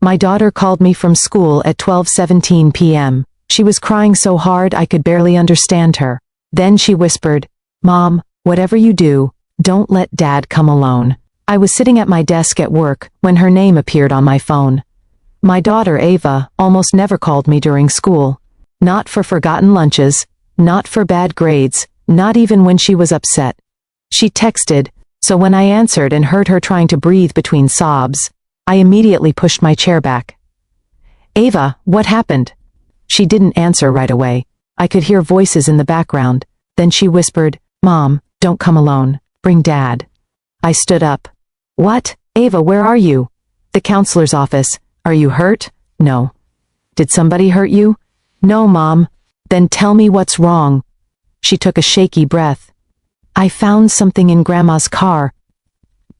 My daughter called me from school at 12:17 p.m. She was crying so hard I could barely understand her. Then she whispered, "Mom, whatever you do, don't let Dad come alone." I was sitting at my desk at work when her name appeared on my phone. My daughter Ava almost never called me during school. Not for forgotten lunches, not for bad grades, not even when she was upset. She texted, so when I answered and heard her trying to breathe between sobs, I immediately pushed my chair back. "Ava, what happened?" She didn't answer right away. I could hear voices in the background. Then she whispered, "Mom, don't come alone. Bring Dad." I stood up. "What? Ava, where are you?" "The counselor's office. Are you hurt?" "No." "Did somebody hurt you?" "No, Mom." "Then tell me what's wrong." She took a shaky breath. "I found something in Grandma's car."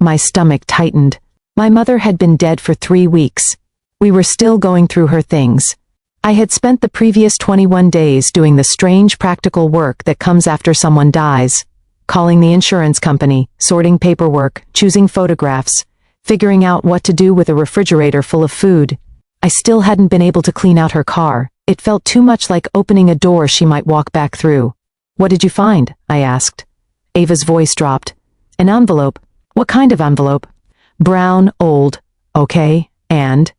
My stomach tightened. My mother had been dead for 3 weeks. We were still going through her things. I had spent the previous 21 days doing the strange practical work that comes after someone dies. Calling the insurance company, sorting paperwork, choosing photographs, figuring out what to do with a refrigerator full of food. I still hadn't been able to clean out her car. It felt too much like opening a door she might walk back through. "What did you find?" I asked. Ava's voice dropped. "An envelope." "What kind of envelope?" "Brown, old, okay, and?"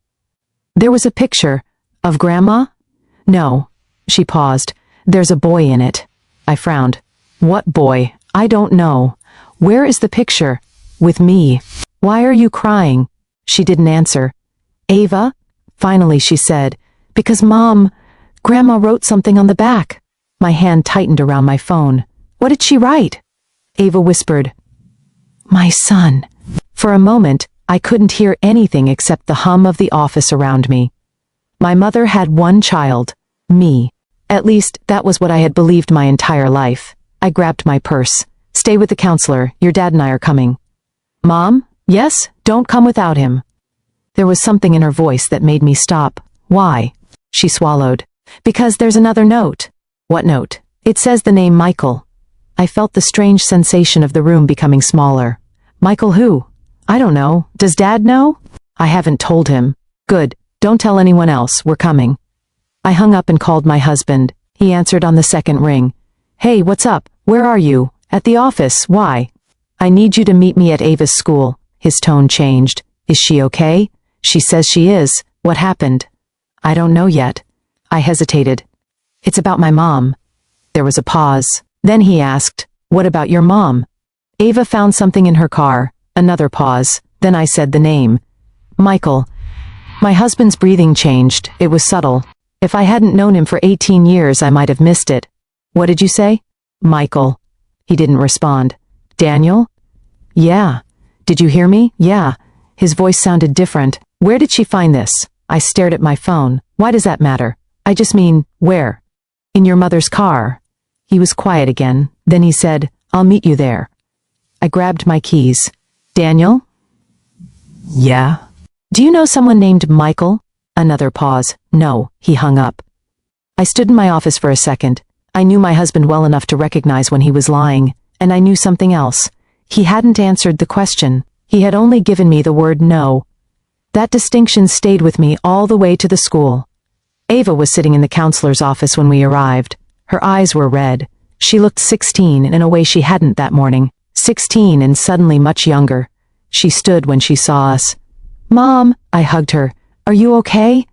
"There was a picture. Of Grandma?" "No." She paused. "There's a boy in it." I frowned. "What boy?" "I don't know." "Where is the picture?" "With me." "Why are you crying?" She didn't answer. "Ava?" Finally she said, "Because Mom, Grandma wrote something on the back." My hand tightened around my phone. "What did she write?" Ava whispered, "My son." For a moment, I couldn't hear anything except the hum of the office around me. My mother had one child, me. At least, that was what I had believed my entire life. I grabbed my purse. "Stay with the counselor. Your dad and I are coming." "Mom? Yes? Don't come without him." There was something in her voice that made me stop. "Why?" She swallowed. "Because there's another note." "What note?" "It says the name Michael." I felt the strange sensation of the room becoming smaller. "Michael who?" "I don't know. Does Dad know?" "I haven't told him." "Good. Don't tell anyone else. We're coming." I hung up and called my husband. He answered on the second ring. "Hey, what's up? Where are you?" "At the office. Why?" "I need you to meet me at Ava's school." His tone changed. "Is she okay?" "She says she is." "What happened?" "I don't know yet." I hesitated. "It's about my mom." There was a pause. Then he asked, "What about your mom?" "Ava found something in her car." Another pause. Then I said the name. "Michael." My husband's breathing changed. It was subtle. If I hadn't known him for 18 years, I might have missed it. "What did you say?" "Michael." He didn't respond. "Daniel?" "Yeah." "Did you hear me?" "Yeah." His voice sounded different. "Where did she find this?" I stared at my phone. "Why does that matter?" "I just mean, where?" "In your mother's car." He was quiet again. Then he said, "I'll meet you there." I grabbed my keys. "Daniel?" "Yeah." "Do you know someone named Michael?" Another pause. "No." He hung up. I stood in my office for a second. I knew my husband well enough to recognize when he was lying, and I knew something else. He hadn't answered the question. He had only given me the word no. That distinction stayed with me all the way to the school. Ava was sitting in the counselor's office when we arrived. Her eyes were red. She looked 16 in a way she hadn't that morning. 16 and suddenly much younger. She stood when she saw us. "Mom," I hugged her. "Are you okay?"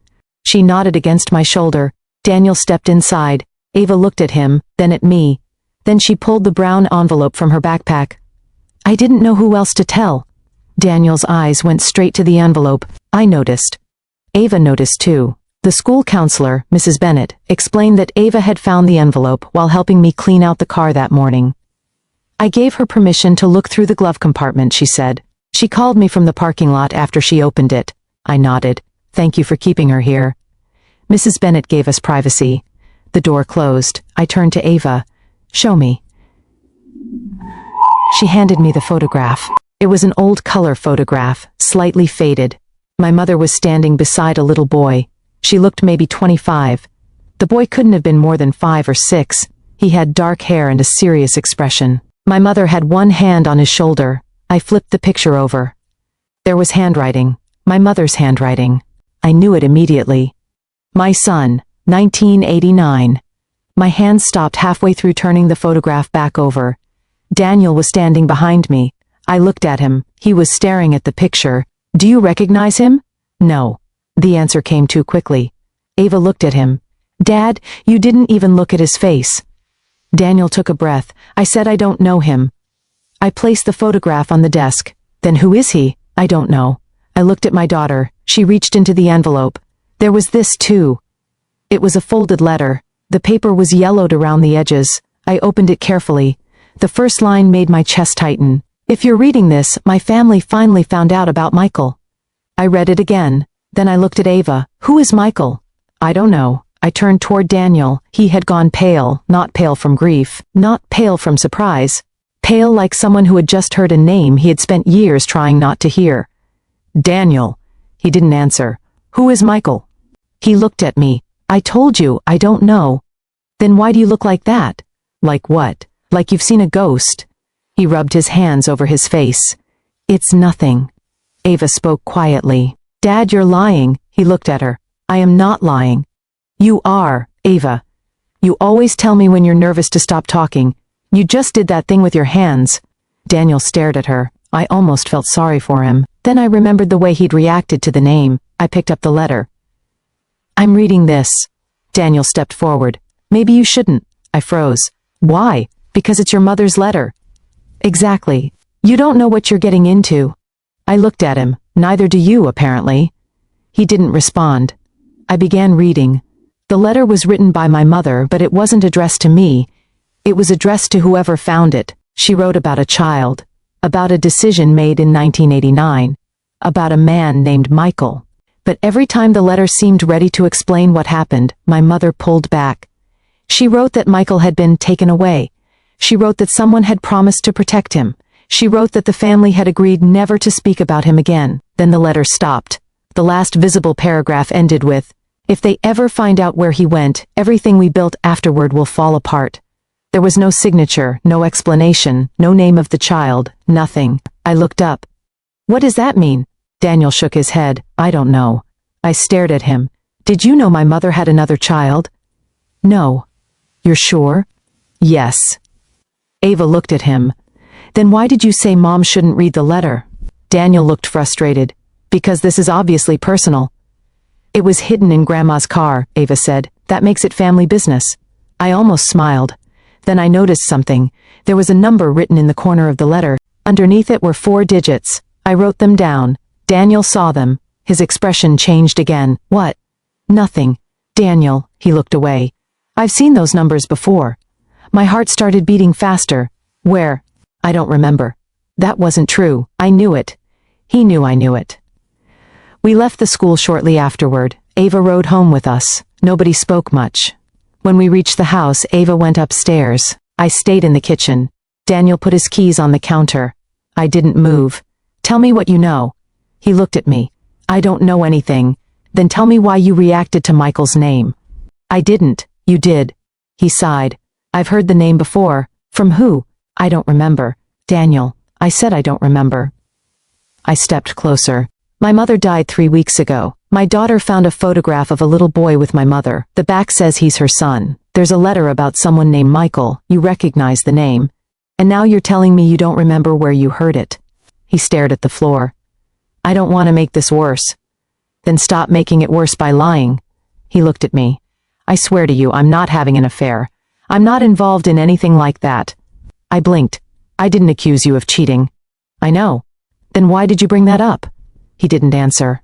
She nodded against my shoulder. Daniel stepped inside. Ava looked at him, then at me. Then she pulled the brown envelope from her backpack. I didn't know who else to tell. Daniel's eyes went straight to the envelope. I noticed. Ava noticed too. The school counselor, Mrs. Bennett, explained that Ava had found the envelope while helping me clean out the car that morning. I gave her permission to look through the glove compartment, she said. She called me from the parking lot after she opened it. I nodded. "Thank you for keeping her here." Mrs. Bennett gave us privacy. The door closed. I turned to Ava. "Show me." She handed me the photograph. It was an old color photograph, slightly faded. My mother was standing beside a little boy. She looked maybe 25. The boy couldn't have been more than 5 or 6. He had dark hair and a serious expression. My mother had one hand on his shoulder. I flipped the picture over. There was handwriting. My mother's handwriting. I knew it immediately. My son, 1989. My hand stopped halfway through turning the photograph back over. Daniel was standing behind me. I looked at him. He was staring at the picture. Do you recognize him? No. The answer came too quickly. Ava looked at him. Dad, you didn't even look at his face. Daniel took a breath. I said I don't know him. I placed the photograph on the desk. Then who is he? I don't know. I looked at my daughter. She reached into the envelope. There was this too. It was a folded letter. The paper was yellowed around the edges. I opened it carefully. The first line made my chest tighten. If you're reading this, my family finally found out about Michael. I read it again. Then I looked at Ava. Who is Michael? I don't know. I turned toward Daniel. He had gone pale, not pale from grief, not pale from surprise. Pale like someone who had just heard a name he had spent years trying not to hear. Daniel. He didn't answer. Who is Michael? He looked at me. I told you, I don't know. Then why do you look like that? Like what? Like you've seen a ghost. He rubbed his hands over his face. It's nothing. Ava spoke quietly. Dad, you're lying. He looked at her. I am not lying. You are, Ava. You always tell me when you're nervous to stop talking. You just did that thing with your hands. Daniel stared at her. I almost felt sorry for him. Then I remembered the way he'd reacted to the name. I picked up the letter. I'm reading this. Daniel stepped forward. Maybe you shouldn't. I froze. Why? Because it's your mother's letter. Exactly. You don't know what you're getting into. I looked at him. Neither do you, apparently. He didn't respond. I began reading. The letter was written by my mother, but it wasn't addressed to me. It was addressed to whoever found it. She wrote about a child, about a decision made in 1989, about a man named Michael. But every time the letter seemed ready to explain what happened, my mother pulled back. She wrote that Michael had been taken away. She wrote that someone had promised to protect him. She wrote that the family had agreed never to speak about him again. Then the letter stopped. The last visible paragraph ended with, if they ever find out where he went, everything we built afterward will fall apart. There was no signature, no explanation, no name of the child, nothing. I looked up. What does that mean? Daniel shook his head. I don't know. I stared at him. Did you know my mother had another child? No. You're sure? Yes. Ava looked at him. Then why did you say Mom shouldn't read the letter? Daniel looked frustrated. Because this is obviously personal. It was hidden in Grandma's car, Ava said. That makes it family business. I almost smiled. Then I noticed something. There was a number written in the corner of the letter. Underneath it were 4 digits. I wrote them down. Daniel saw them. His expression changed again. What? Nothing. Daniel, he looked away. I've seen those numbers before. My heart started beating faster. Where? I don't remember. That wasn't true. I knew it. He knew I knew it. We left the school shortly afterward. Ava rode home with us. Nobody spoke much. When we reached the house, Ava went upstairs. I stayed in the kitchen. Daniel put his keys on the counter. I didn't move. Tell me what you know. He looked at me. I don't know anything. Then tell me why you reacted to Michael's name. I didn't. You did. He sighed. I've heard the name before. From who? I don't remember. Daniel. I said I don't remember. I stepped closer. My mother died 3 weeks ago. My daughter found a photograph of a little boy with my mother. The back says he's her son. There's a letter about someone named Michael. You recognize the name. And now you're telling me you don't remember where you heard it. He stared at the floor. I don't want to make this worse. Then stop making it worse by lying. He looked at me. I swear to you, I'm not having an affair. I'm not involved in anything like that. I blinked. I didn't accuse you of cheating. I know. Then why did you bring that up? He didn't answer.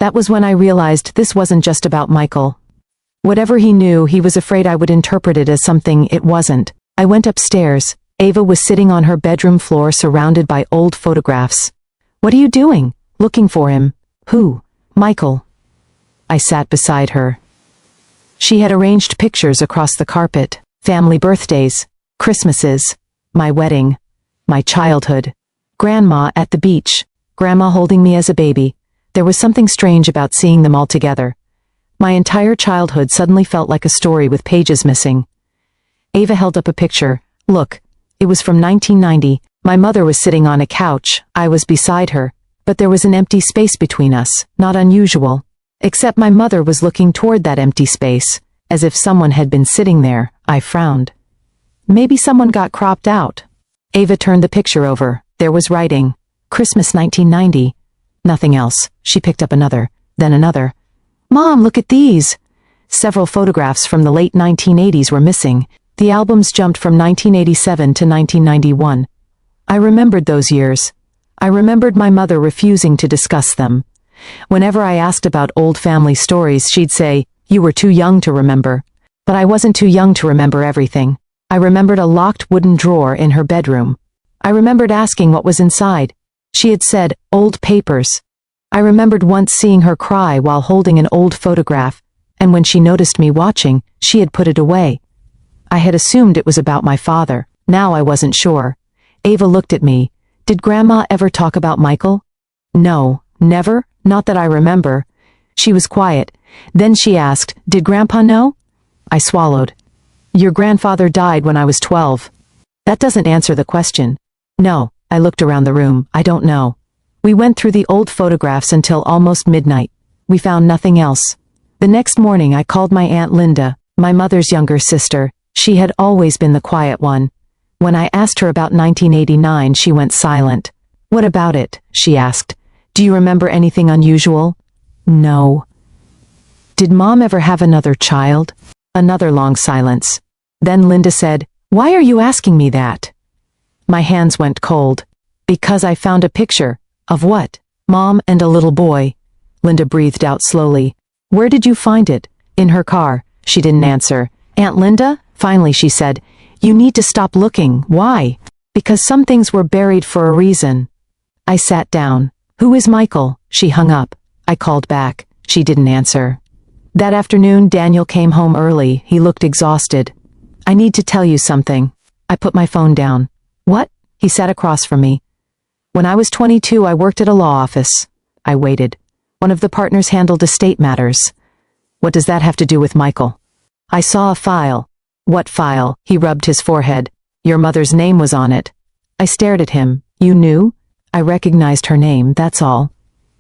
That was when I realized this wasn't just about Michael. Whatever he knew, he was afraid I would interpret it as something it wasn't. I went upstairs. Ava was sitting on her bedroom floor surrounded by old photographs. What are you doing? Looking for him. Who? Michael. I sat beside her. She had arranged pictures across the carpet. Family birthdays, Christmases, my wedding, my childhood, Grandma at the beach, Grandma holding me as a baby. There was something strange about seeing them all together. My entire childhood suddenly felt like a story with pages missing. Ava held up a picture. Look, it was from 1990. My mother was sitting on a couch. I was beside her. But there was an empty space between us. Not unusual. Except my mother was looking toward that empty space, as if someone had been sitting there. I frowned. Maybe someone got cropped out. Ava turned the picture over. There was writing. Christmas 1990. Nothing else. She picked up another, then another. Mom, look at these. Several photographs from the late 1980s were missing. The albums jumped from 1987 to 1991. I remembered those years. I remembered my mother refusing to discuss them. Whenever I asked about old family stories, she'd say, "You were too young to remember." But I wasn't too young to remember everything. I remembered a locked wooden drawer in her bedroom. I remembered asking what was inside. She had said, "Old papers." I remembered once seeing her cry while holding an old photograph, and when she noticed me watching, she had put it away. I had assumed it was about my father. Now I wasn't sure. Ava looked at me. Did Grandma ever talk about Michael? No, never, not that I remember. She was quiet. Then she asked, "Did Grandpa know?" I swallowed. "Your grandfather died when I was 12. That doesn't answer the question. No, I looked around the room. I don't know. We went through the old photographs until almost midnight. We found nothing else. The next morning I called my Aunt Linda, my mother's younger sister. She had always been the quiet one. When I asked her about 1989, she went silent. "What about it?" she asked. "Do you remember anything unusual?" "No." "Did Mom ever have another child?" Another long silence. Then Linda said, "Why are you asking me that?" My hands went cold. "Because I found a picture." "Of what?" "Mom and a little boy." Linda breathed out slowly. "Where did you find it?" "In her car." She didn't answer. "Aunt Linda?" Finally she said, "You need to stop looking." "Why?" "Because some things were buried for a reason." I sat down. "Who is Michael?" She hung up. I called back. She didn't answer. That afternoon, Daniel came home early. He looked exhausted. "I need to tell you something." I put my phone down. "What?" He sat across from me. "When I was 22, I worked at a law office." I waited. "One of the partners handled estate matters." "What does that have to do with Michael?" "I saw a file." "What file?" He rubbed his forehead. "Your mother's name was on it." I stared at him. "You knew?" "I recognized her name, that's all."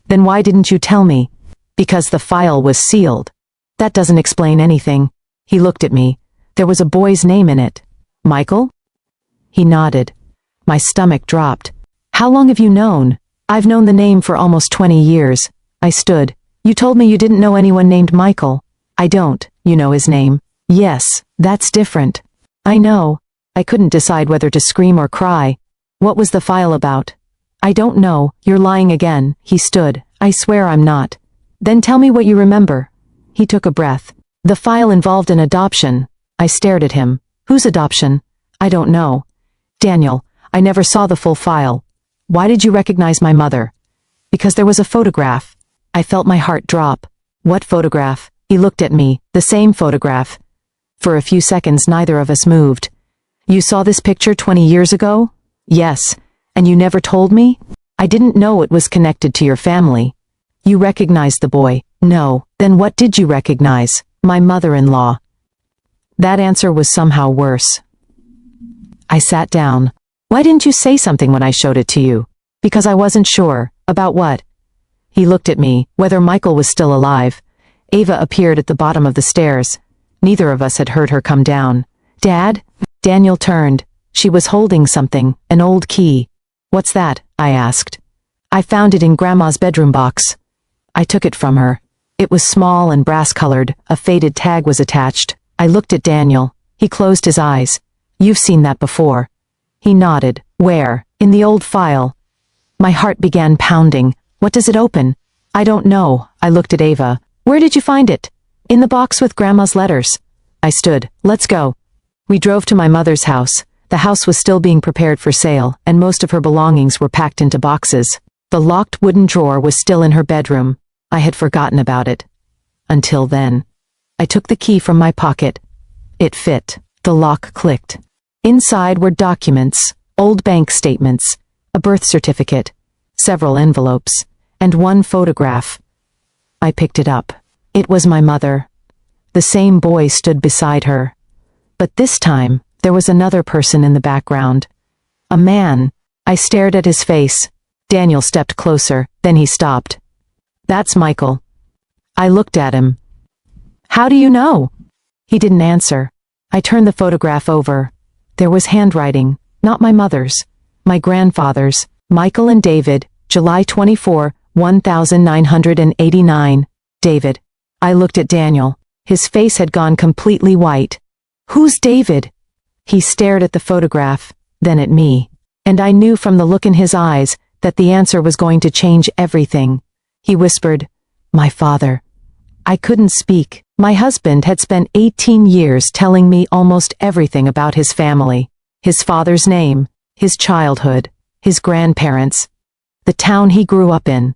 "Then why didn't you tell me?" "Because the file was sealed." "That doesn't explain anything." He looked at me. "There was a boy's name in it." "Michael?" He nodded. My stomach dropped. "How long have you known?" "I've known the name for almost 20 years. I stood. "You told me you didn't know anyone named Michael." "I don't. You know his name." "Yes, that's different." "I know." I couldn't decide whether to scream or cry. "What was the file about?" "I don't know. You're lying again." He stood. "I swear I'm not." "Then tell me what you remember." He took a breath. "The file involved an adoption." I stared at him. "Whose adoption?" "I don't know." "Daniel, I never saw the full file." "Why did you recognize my mother?" "Because there was a photograph." I felt my heart drop. "What photograph?" He looked at me. "The same photograph." For a few seconds neither of us moved. "You saw this picture 20 years ago?" "Yes." "And you never told me?" "I didn't know it was connected to your family." "You recognized the boy?" "No." "Then what did you recognize?" "My mother-in-law." That answer was somehow worse. I sat down. "Why didn't you say something when I showed it to you?" "Because I wasn't sure." "About what?" He looked at me, whether Michael was still alive. Ava appeared at the bottom of the stairs. Neither of us had heard her come down. "Dad?" Daniel turned. She was holding something, an old key. "What's that?" I asked. "I found it in Grandma's bedroom box." I took it from her. It was small and brass-colored. A faded tag was attached. I looked at Daniel. He closed his eyes. "You've seen that before." He nodded. "Where?" "In the old file." My heart began pounding. "What does it open?" "I don't know." I looked at Ava. "Where did you find it?" "In the box with Grandma's letters." I stood. "Let's go." We drove to my mother's house. The house was still being prepared for sale, and most of her belongings were packed into boxes. The locked wooden drawer was still in her bedroom. I had forgotten about it. Until then. I took the key from my pocket. It fit. The lock clicked. Inside were documents, old bank statements, a birth certificate, several envelopes, and one photograph. I picked it up. It was my mother. The same boy stood beside her. But this time, there was another person in the background. A man. I stared at his face. Daniel stepped closer, then he stopped. "That's Michael." I looked at him. How do you know? He didn't answer. I turned the photograph over. There was handwriting, not my mother's, my grandfather's, Michael and David, July 24, 1989. David. I looked at Daniel. His face had gone completely white. Who's David? He stared at the photograph, then at me. And I knew from the look in his eyes that the answer was going to change everything. He whispered, my father. I couldn't speak. My husband had spent 18 years telling me almost everything about his family, his father's name, his childhood, his grandparents, the town he grew up in.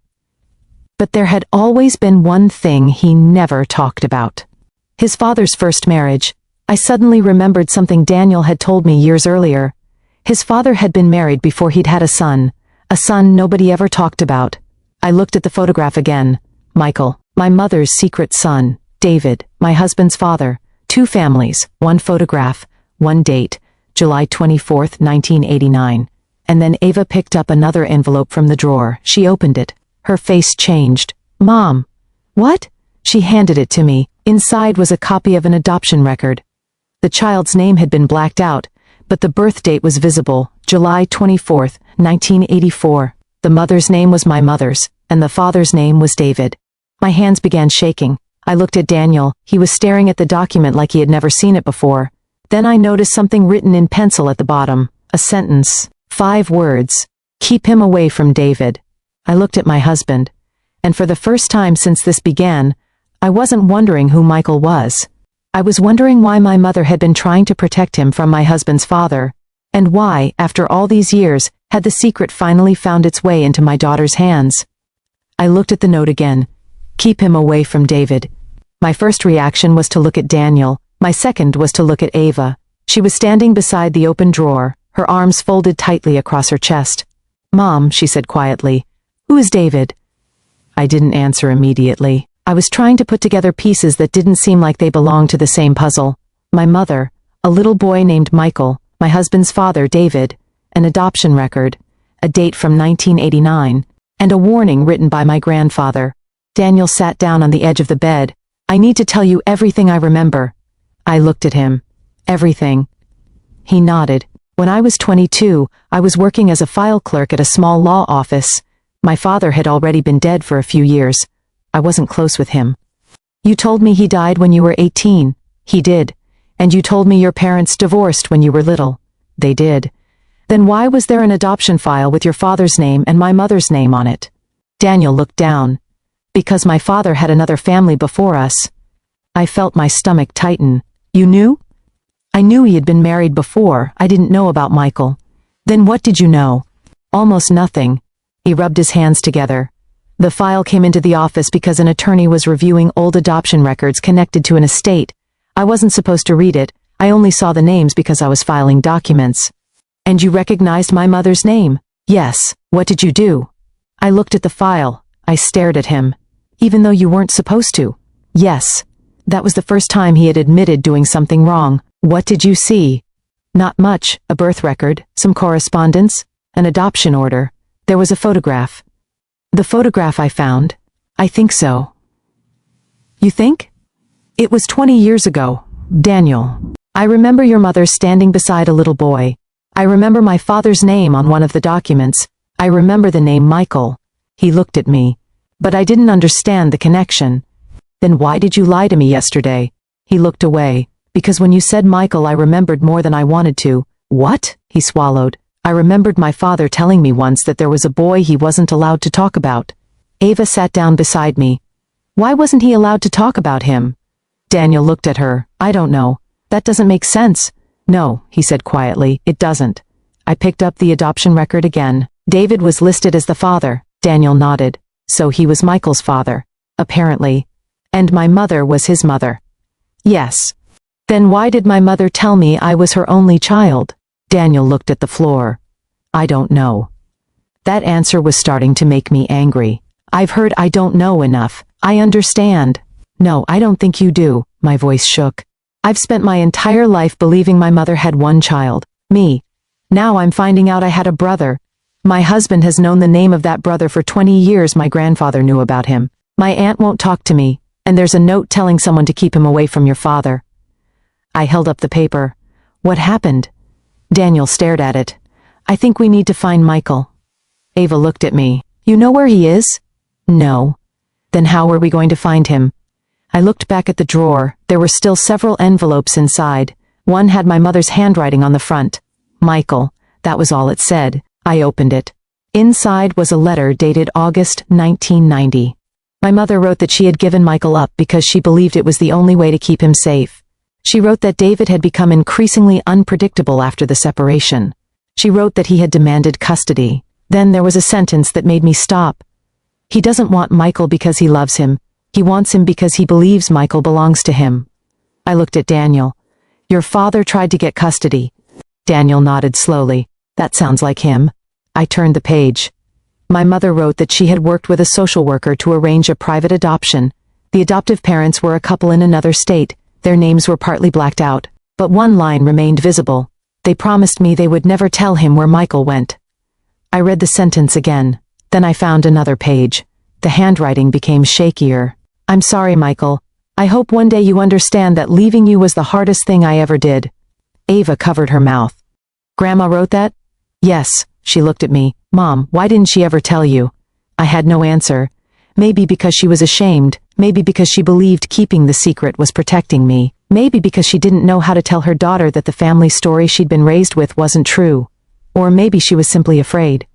But there had always been one thing he never talked about. His father's first marriage. I suddenly remembered something Daniel had told me years earlier. His father had been married before he'd had a son nobody ever talked about. I looked at the photograph again. Michael, my mother's secret son. David, my husband's father. 2 families, 1 photograph, 1 date, July 24, 1989. And then Ava picked up another envelope from the drawer. She opened it. Her face changed. Mom. What? She handed it to me. Inside was a copy of an adoption record. The child's name had been blacked out, but the birth date was visible, July 24, 1984. The mother's name was my mother's, and the father's name was David. My hands began shaking. I looked at Daniel. He was staring at the document like he had never seen it before. Then I noticed something written in pencil at the bottom. A sentence. 5 words. Keep him away from David. I looked at my husband. And for the first time since this began, I wasn't wondering who Michael was. I was wondering why my mother had been trying to protect him from my husband's father, and why, after all these years, had the secret finally found its way into my daughter's hands. I looked at the note again. Keep him away from David. My first reaction was to look at Daniel. My second was to look at Ava. She was standing beside the open drawer, her arms folded tightly across her chest. Mom, she said quietly, who is David? I didn't answer immediately. I was trying to put together pieces that didn't seem like they belonged to the same puzzle. My mother, a little boy named Michael, my husband's father, David, an adoption record, a date from 1989, and a warning written by my grandfather. Daniel sat down on the edge of the bed. I need to tell you everything I remember. I looked at him. Everything. He nodded. When I was 22, I was working as a file clerk at a small law office. My father had already been dead for a few years. I wasn't close with him. You told me he died when you were 18. He did. And you told me your parents divorced when you were little. They did. Then why was there an adoption file with your father's name and my mother's name on it? Daniel looked down. Because my father had another family before us. I felt my stomach tighten. You knew? I knew he had been married before. I didn't know about Michael. Then what did you know? Almost nothing. He rubbed his hands together. The file came into the office because an attorney was reviewing old adoption records connected to an estate. I wasn't supposed to read it. I only saw the names because I was filing documents. And you recognized my mother's name? Yes. What did you do? I looked at the file. I stared at him. Even though you weren't supposed to? Yes. That was the first time he had admitted doing something wrong. What did you see? Not much. A birth record, some correspondence, an adoption order. There was a photograph. The photograph I found? I think so. You think? It was 20 years ago. Daniel. I remember your mother standing beside a little boy. I remember my father's name on one of the documents. I remember the name Michael. He looked at me. But I didn't understand the connection. Then why did you lie to me yesterday? He looked away. Because when you said Michael, I remembered more than I wanted to. What? He swallowed. I remembered my father telling me once that there was a boy he wasn't allowed to talk about. Ava sat down beside me. Why wasn't he allowed to talk about him? Daniel looked at her. I don't know. That doesn't make sense. No, he said quietly, it doesn't. I picked up the adoption record again. David was listed as the father. Daniel nodded. So he was Michael's father. Apparently. And my mother was his mother. Yes. Then why did my mother tell me I was her only child? Daniel looked at the floor. I don't know. That answer was starting to make me angry. I've heard I don't know enough. I understand. No, I don't think you do. My voice shook. I've spent my entire life believing my mother had one child. Me. Now I'm finding out I had a brother. My husband has known the name of that brother for 20 years. My grandfather knew about him. My aunt won't talk to me. And there's a note telling someone to keep him away from your father. I held up the paper. What happened? Daniel stared at it. I think we need to find Michael. Ava looked at me. You know where he is? No. Then how are we going to find him? I looked back at the drawer. There were still several envelopes inside. One had my mother's handwriting on the front. Michael. That was all it said. I opened it. Inside was a letter dated August 1990. My mother wrote that she had given Michael up because she believed it was the only way to keep him safe. She wrote that David had become increasingly unpredictable after the separation. She wrote that he had demanded custody. Then there was a sentence that made me stop. He doesn't want Michael because he loves him. He wants him because he believes Michael belongs to him. I looked at Daniel. Your father tried to get custody. Daniel nodded slowly. That sounds like him. I turned the page. My mother wrote that she had worked with a social worker to arrange a private adoption. The adoptive parents were a couple in another state. Their names were partly blacked out, but one line remained visible. They promised me they would never tell him where Michael went. I read the sentence again. Then I found another page. The handwriting became shakier. I'm sorry, Michael. I hope one day you understand that leaving you was the hardest thing I ever did. Ava covered her mouth. Grandma wrote that? Yes. She looked at me. Mom, why didn't she ever tell you? I had no answer. Maybe because she was ashamed. Maybe because she believed keeping the secret was protecting me. Maybe because she didn't know how to tell her daughter that the family story she'd been raised with wasn't true. Or maybe she was simply afraid.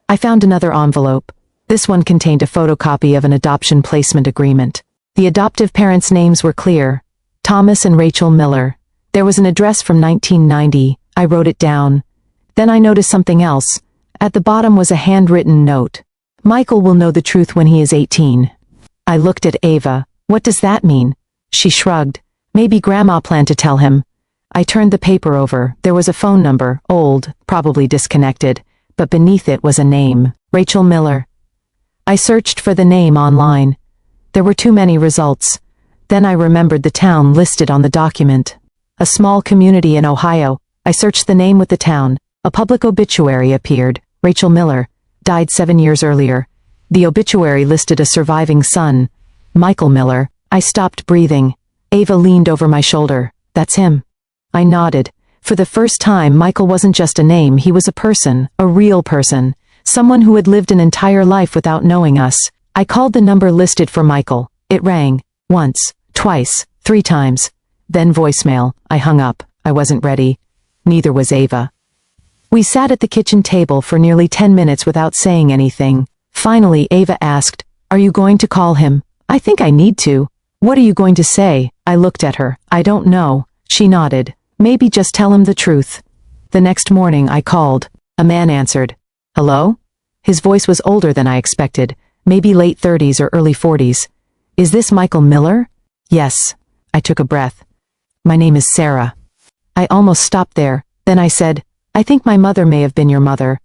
I found another envelope. This one contained a photocopy of an adoption placement agreement. The adoptive parents' names were clear. Thomas and Rachel Miller. There was an address from 1990. I wrote it down. Then I noticed something else. At the bottom was a handwritten note. Michael will know the truth when he is 18. I looked at Ava. What does that mean? She shrugged. Maybe Grandma planned to tell him. I turned the paper over. There was a phone number, old, probably disconnected, but beneath it was a name. Rachel Miller. I searched for the name online. There were too many results. Then I remembered the town listed on the document. A small community in Ohio. I searched the name with the town. A public obituary appeared. Rachel Miller. Died 7 years earlier. The obituary listed a surviving son. Michael Miller. I stopped breathing. Ava leaned over my shoulder. That's him. I nodded. For the first time, Michael wasn't just a name, he was a person, a real person. Someone who had lived an entire life without knowing us. I called the number listed for Michael. It rang. Once, twice, 3 times. Then voicemail. I hung up. I wasn't ready. Neither was Ava. We sat at the kitchen table for nearly 10 minutes without saying anything. Finally, Ava asked, Are you going to call him? I think I need to. What are you going to say? I looked at her. I don't know. She nodded. Maybe just tell him the truth. The next morning I called. A man answered. Hello? His voice was older than I expected, maybe late 30s or early 40s. Is this Michael Miller? Yes. I took a breath. My name is Sarah. I almost stopped there. Then I said, I think my mother may have been your mother.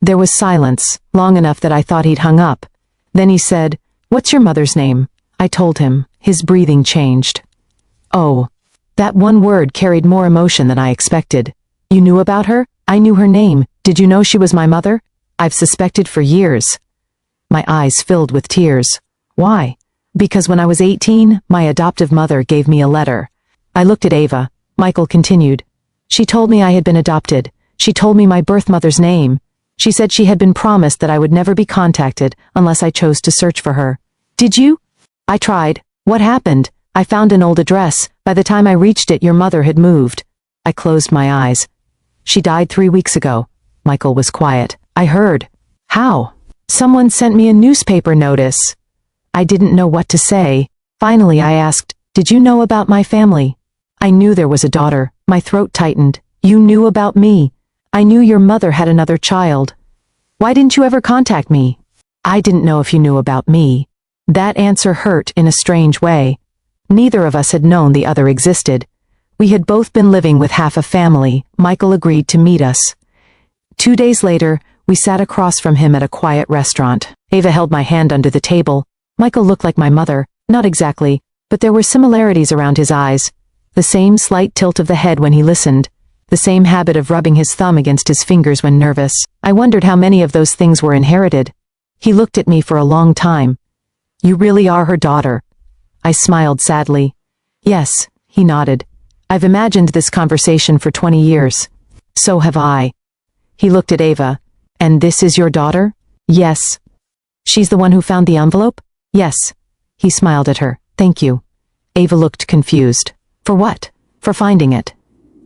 There was silence, long enough that I thought he'd hung up. Then he said, What's your mother's name? I told him. His breathing changed. Oh. That one word carried more emotion than I expected. You knew about her? I knew her name. Did you know she was my mother? I've suspected for years. My eyes filled with tears. Why? Because when I was 18, my adoptive mother gave me a letter. I looked at Ava. Michael continued. She told me I had been adopted. She told me my birth mother's name. She said she had been promised that I would never be contacted unless I chose to search for her. Did you? I tried. What happened? I found an old address. By the time I reached it, your mother had moved. I closed my eyes. She died 3 weeks ago. Michael was quiet. I heard. How? Someone sent me a newspaper notice. I didn't know what to say. Finally, I asked, Did you know about my family? I knew there was a daughter. My throat tightened. You knew about me. I knew your mother had another child. Why didn't you ever contact me? I didn't know if you knew about me. That answer hurt in a strange way. Neither of us had known the other existed. We had both been living with half a family. Michael agreed to meet us. 2 days later, we sat across from him at a quiet restaurant. Ava held my hand under the table. Michael looked like my mother, not exactly, but there were similarities around his eyes. The same slight tilt of the head when he listened. The same habit of rubbing his thumb against his fingers when nervous. I wondered how many of those things were inherited. He looked at me for a long time. You really are her daughter. I smiled sadly. Yes, he nodded. I've imagined this conversation for 20 years. So have I. He looked at Ava. And this is your daughter? Yes. She's the one who found the envelope? Yes. He smiled at her. Thank you. Ava looked confused. For what? For finding it.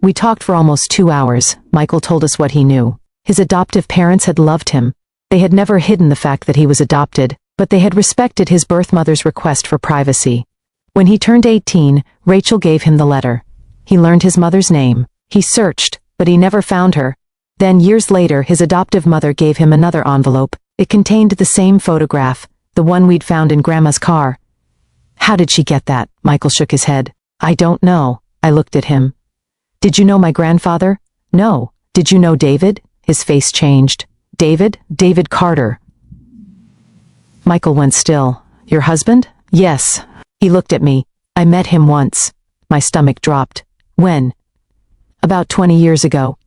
We talked for almost 2 hours. Michael told us what he knew. His adoptive parents had loved him. They had never hidden the fact that he was adopted, but they had respected his birth mother's request for privacy. When he turned 18, Rachel gave him the letter. He learned his mother's name. He searched, but he never found her. Then, years later, his adoptive mother gave him another envelope. It contained the same photograph, the one we'd found in Grandma's car. How did she get that? Michael shook his head. I don't know. I looked at him. Did you know my grandfather? No. Did you know David? His face changed. David? David Carter. Michael went still. Your husband? Yes. He looked at me. I met him once. My stomach dropped. When? About 20 years ago.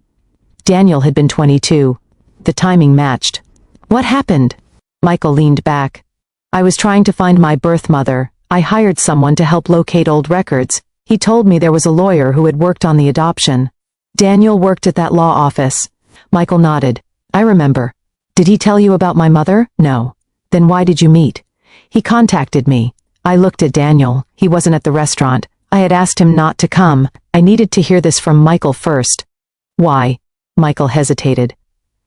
Daniel had been 22. The timing matched. What happened? Michael leaned back. I was trying to find my birth mother. I hired someone to help locate old records. He told me there was a lawyer who had worked on the adoption. Daniel worked at that law office. Michael nodded. I remember. Did he tell you about my mother? No. Then why did you meet? He contacted me. I looked at Daniel. He wasn't at the restaurant. I had asked him not to come. I needed to hear this from Michael first. Why? Michael hesitated.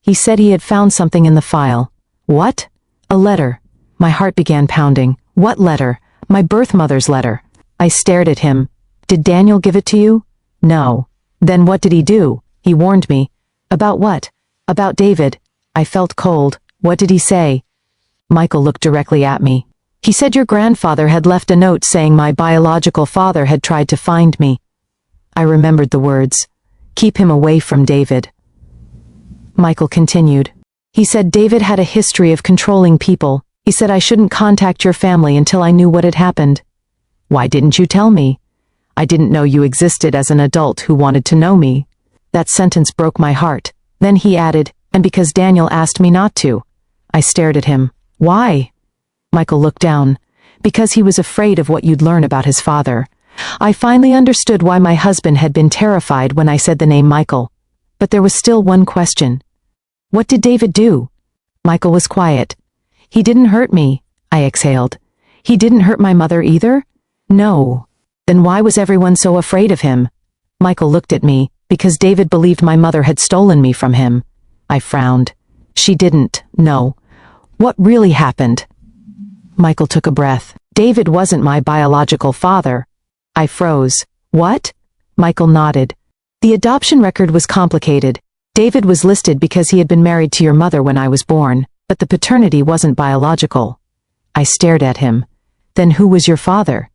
He said he had found something in the file. What? A letter. My heart began pounding. What letter? My birth mother's letter. I stared at him. Did Daniel give it to you? No. Then what did he do? He warned me. About what? About David. I felt cold. What did he say? Michael looked directly at me. He said your grandfather had left a note saying my biological father had tried to find me. I remembered the words. Keep him away from David. Michael continued. He said David had a history of controlling people. He said I shouldn't contact your family until I knew what had happened. Why didn't you tell me? I didn't know you existed as an adult who wanted to know me. That sentence broke my heart. Then he added, and because Daniel asked me not to. I stared at him. Why? Michael looked down. Because he was afraid of what you'd learn about his father. I finally understood why my husband had been terrified when I said the name Michael. But there was still one question. What did David do? Michael was quiet. He didn't hurt me, I exhaled. He didn't hurt my mother either? No. Then why was everyone so afraid of him? Michael looked at me, because David believed my mother had stolen me from him. I frowned. She didn't, no. What really happened? Michael took a breath. David wasn't my biological father. I froze. What? Michael nodded. The adoption record was complicated. David was listed because he had been married to your mother when I was born, but the paternity wasn't biological. I stared at him. Then who was your father?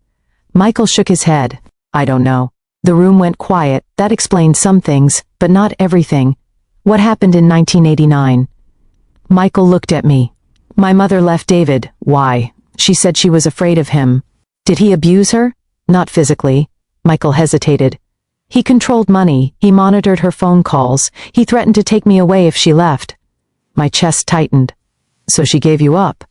Michael shook his head. I don't know. The room went quiet. That explained some things, but not everything. What happened in 1989? Michael looked at me. My mother left David. Why? She said she was afraid of him. Did he abuse her? Not physically. Michael hesitated. He controlled money. He monitored her phone calls. He threatened to take me away if she left. My chest tightened. So she gave you up?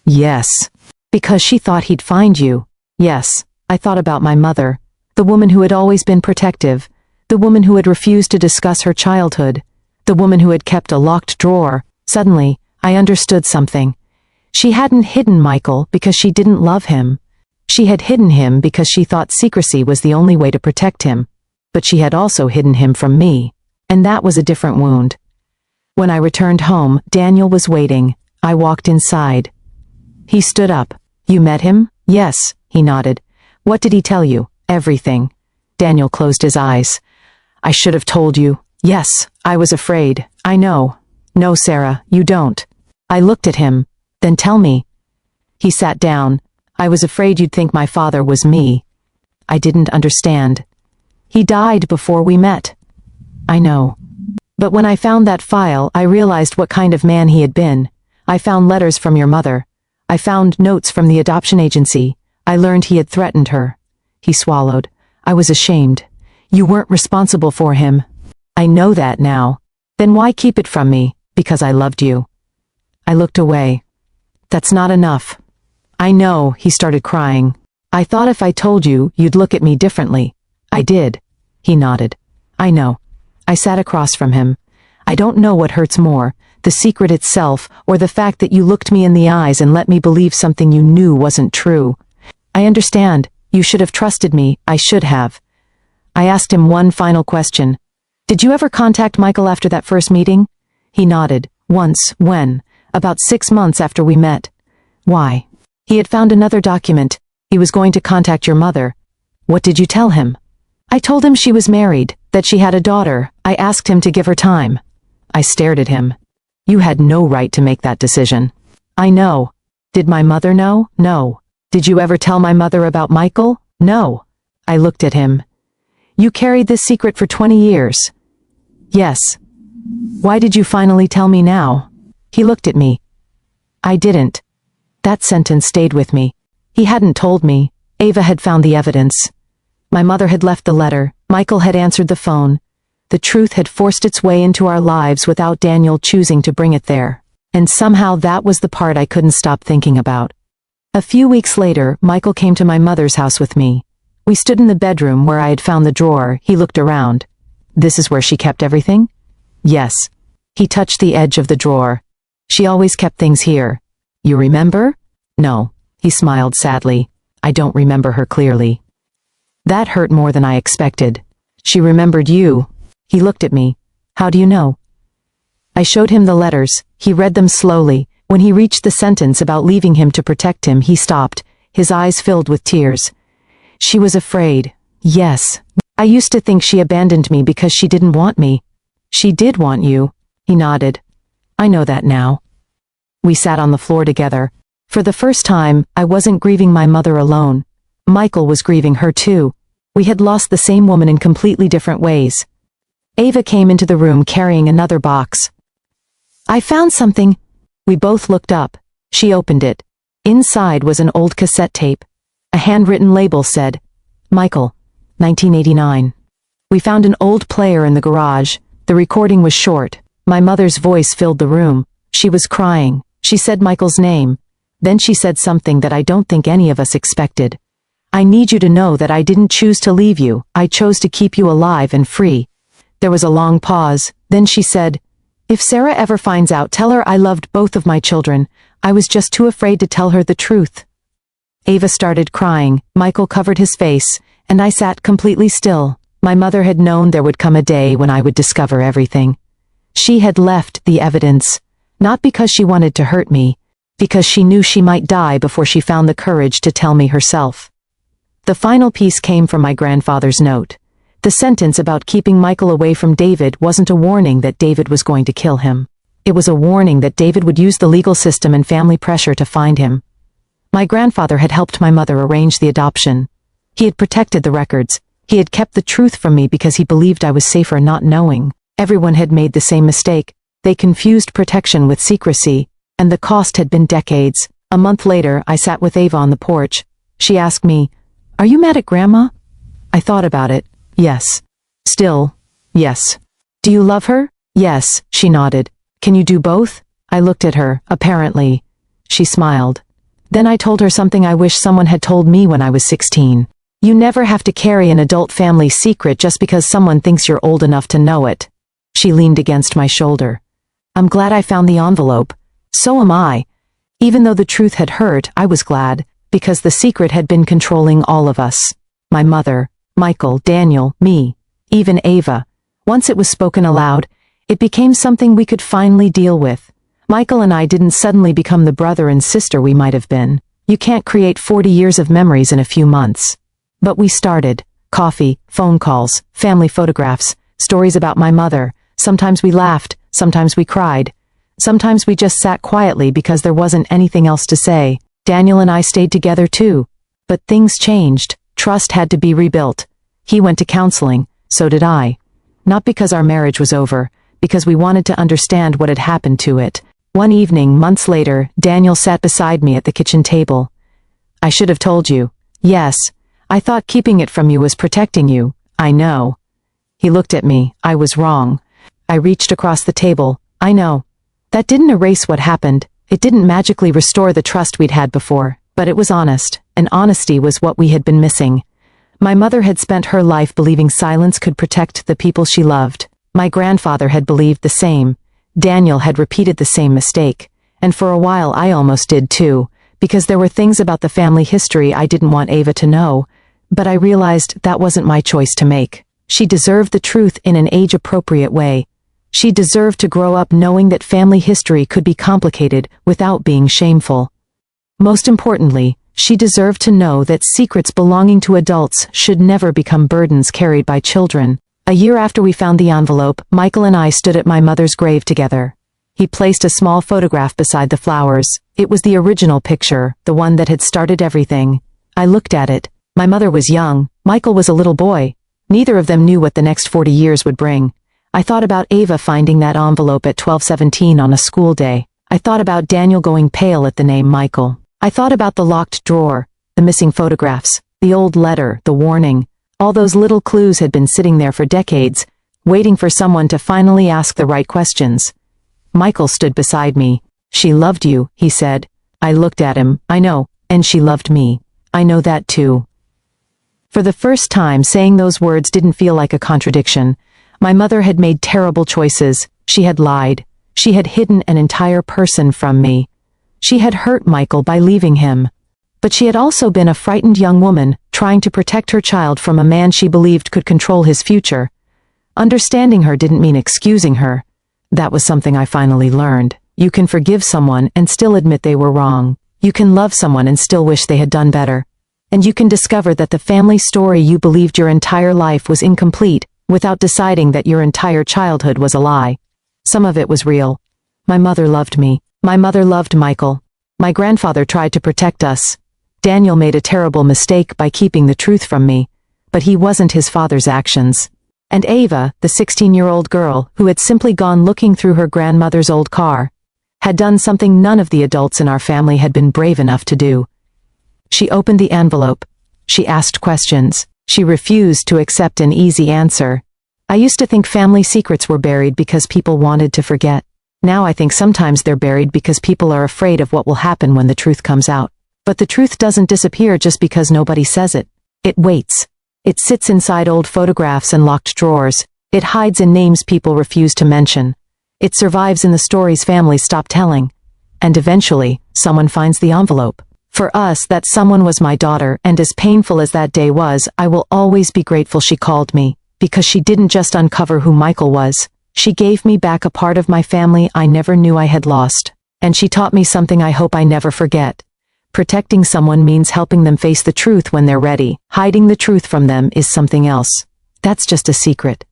Yes. Because she thought he'd find you. Yes. I thought about my mother. The woman who had always been protective. The woman who had refused to discuss her childhood. The woman who had kept a locked drawer. Suddenly, I understood something. She hadn't hidden Michael because she didn't love him. She had hidden him because she thought secrecy was the only way to protect him. But she had also hidden him from me. And that was a different wound. When I returned home, Daniel was waiting. I walked inside. He stood up. You met him? Yes, he nodded. What did he tell you? Everything. Daniel closed his eyes. I should have told you. Yes, I was afraid. I know. No, Sarah, you don't. I looked at him. Then tell me. He sat down. I was afraid you'd think my father was me. I didn't understand. He died before we met. I know. But when I found that file, I realized what kind of man he had been. I found letters from your mother. I found notes from the adoption agency. I learned he had threatened her. He swallowed. I was ashamed. You weren't responsible for him. I know that now. Then why keep it from me? Because I loved you. I looked away. That's not enough. I know, he started crying. I thought if I told you, you'd look at me differently. I did. He nodded. I know. I sat across from him. I don't know what hurts more, the secret itself, or the fact that you looked me in the eyes and let me believe something you knew wasn't true. I understand. You should have trusted me. I should have. I asked him one final question. Did you ever contact Michael after that first meeting? He nodded. Once. When? About 6 months after we met. Why? He had found another document. He was going to contact your mother. What did you tell him? I told him she was married, that she had a daughter. I asked him to give her time. I stared at him. You had no right to make that decision. I know. Did my mother know? No. Did you ever tell my mother about Michael? No. I looked at him. You carried this secret for 20 years. Yes. Why did you finally tell me now? He looked at me. I didn't. That sentence stayed with me. He hadn't told me. Ava had found the evidence. My mother had left the letter. Michael had answered the phone. The truth had forced its way into our lives without Daniel choosing to bring it there. And somehow that was the part I couldn't stop thinking about. A few weeks later, Michael came to my mother's house with me. We stood in the bedroom where I had found the drawer. He looked around. This is where she kept everything? Yes. He touched the edge of the drawer. She always kept things here. You remember? No. He smiled sadly. I don't remember her clearly. That hurt more than I expected. She remembered you. He looked at me. How do you know? I showed him the letters. He read them slowly. When he reached the sentence about leaving him to protect him, he stopped, his eyes filled with tears. She was afraid. Yes. I used to think she abandoned me because she didn't want me. She did want you. He nodded. I know that now. We sat on the floor together. For the first time, I wasn't grieving my mother alone. Michael was grieving her too. We had lost the same woman in completely different ways. Ava came into the room carrying another box. I found something. We both looked up. She opened it. Inside was an old cassette tape. A handwritten label said, Michael, 1989. We found an old player in the garage. The recording was short. My mother's voice filled the room. She was crying. She said Michael's name. Then she said something that I don't think any of us expected. I need you to know that I didn't choose to leave you. I chose to keep you alive and free. There was a long pause. Then she said, if Sarah ever finds out, tell her I loved both of my children. I was just too afraid to tell her the truth. Ava started crying. Michael covered his face, and I sat completely still. My mother had known there would come a day when I would discover everything. She had left the evidence, not because she wanted to hurt me, because she knew she might die before she found the courage to tell me herself. The final piece came from my grandfather's note. The sentence about keeping Michael away from David wasn't a warning that David was going to kill him. It was a warning that David would use the legal system and family pressure to find him. My grandfather had helped my mother arrange the adoption. He had protected the records. He had kept the truth from me because he believed I was safer not knowing. Everyone had made the same mistake. They confused protection with secrecy, and the cost had been decades. A month later, I sat with Ava on the porch. She asked me, "Are you mad at Grandma?" I thought about it. Yes. Still, yes. Do you love her? Yes, she nodded. Can you do both? I looked at her, apparently. She smiled. Then I told her something I wish someone had told me when I was 16. You never have to carry an adult family secret just because someone thinks you're old enough to know it. She leaned against my shoulder. I'm glad I found the envelope. So am I. Even though the truth had hurt, I was glad, because the secret had been controlling all of us. My mother, Michael, Daniel, me, even Ava. Once it was spoken aloud, it became something we could finally deal with. Michael and I didn't suddenly become the brother and sister we might have been. You can't create 40 years of memories in a few months. But we started. Coffee, phone calls, family photographs, stories about my mother. Sometimes we laughed, sometimes we cried. Sometimes we just sat quietly because there wasn't anything else to say. Daniel and I stayed together too. But things changed. Trust had to be rebuilt. He went to counseling, so did I. Not because our marriage was over, because we wanted to understand what had happened to it. One evening, months later, Daniel sat beside me at the kitchen table. I should have told you. Yes, I thought keeping it from you was protecting you. I know. He looked at me. I was wrong. I reached across the table. I know. That didn't erase what happened. It didn't magically restore the trust we'd had before. But it was honest, and honesty was what we had been missing. My mother had spent her life believing silence could protect the people she loved. My grandfather had believed the same. Daniel had repeated the same mistake. And for a while I almost did too, because there were things about the family history I didn't want Ava to know. But I realized that wasn't my choice to make. She deserved the truth in an age-appropriate way. She deserved to grow up knowing that family history could be complicated without being shameful. Most importantly, she deserved to know that secrets belonging to adults should never become burdens carried by children. A year after we found the envelope, Michael and I stood at my mother's grave together. He placed a small photograph beside the flowers. It was the original picture, the one that had started everything. I looked at it. My mother was young. Michael was a little boy. Neither of them knew what the next 40 years would bring. I thought about Ava finding that envelope at 12:17 on a school day. I thought about Daniel going pale at the name Michael. I thought about the locked drawer, the missing photographs, the old letter, the warning. All those little clues had been sitting there for decades, waiting for someone to finally ask the right questions. Michael stood beside me. "She loved you," he said. I looked at him. "I know, and she loved me. I know that too." For the first time, saying those words didn't feel like a contradiction. My mother had made terrible choices. She had lied. She had hidden an entire person from me. She had hurt Michael by leaving him. But she had also been a frightened young woman, trying to protect her child from a man she believed could control his future. Understanding her didn't mean excusing her. That was something I finally learned. You can forgive someone and still admit they were wrong. You can love someone and still wish they had done better. And you can discover that the family story you believed your entire life was incomplete, without deciding that your entire childhood was a lie. Some of it was real. My mother loved me. My mother loved Michael. My grandfather tried to protect us. Daniel made a terrible mistake by keeping the truth from me, but he wasn't his father's actions. And Ava, the 16-year-old girl who had simply gone looking through her grandmother's old car, had done something none of the adults in our family had been brave enough to do. She opened the envelope. She asked questions. She refused to accept an easy answer. I used to think family secrets were buried because people wanted to forget. Now I think sometimes they're buried because people are afraid of what will happen when the truth comes out. But the truth doesn't disappear just because nobody says it. It waits. It sits inside old photographs and locked drawers. It hides in names people refuse to mention. It survives in the stories families stop telling. And eventually, someone finds the envelope. For us, that someone was my daughter, and as painful as that day was, I will always be grateful she called me, because she didn't just uncover who Michael was. She gave me back a part of my family I never knew I had lost. And she taught me something I hope I never forget. Protecting someone means helping them face the truth when they're ready. Hiding the truth from them is something else. That's just a secret.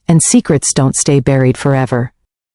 And secrets don't stay buried forever.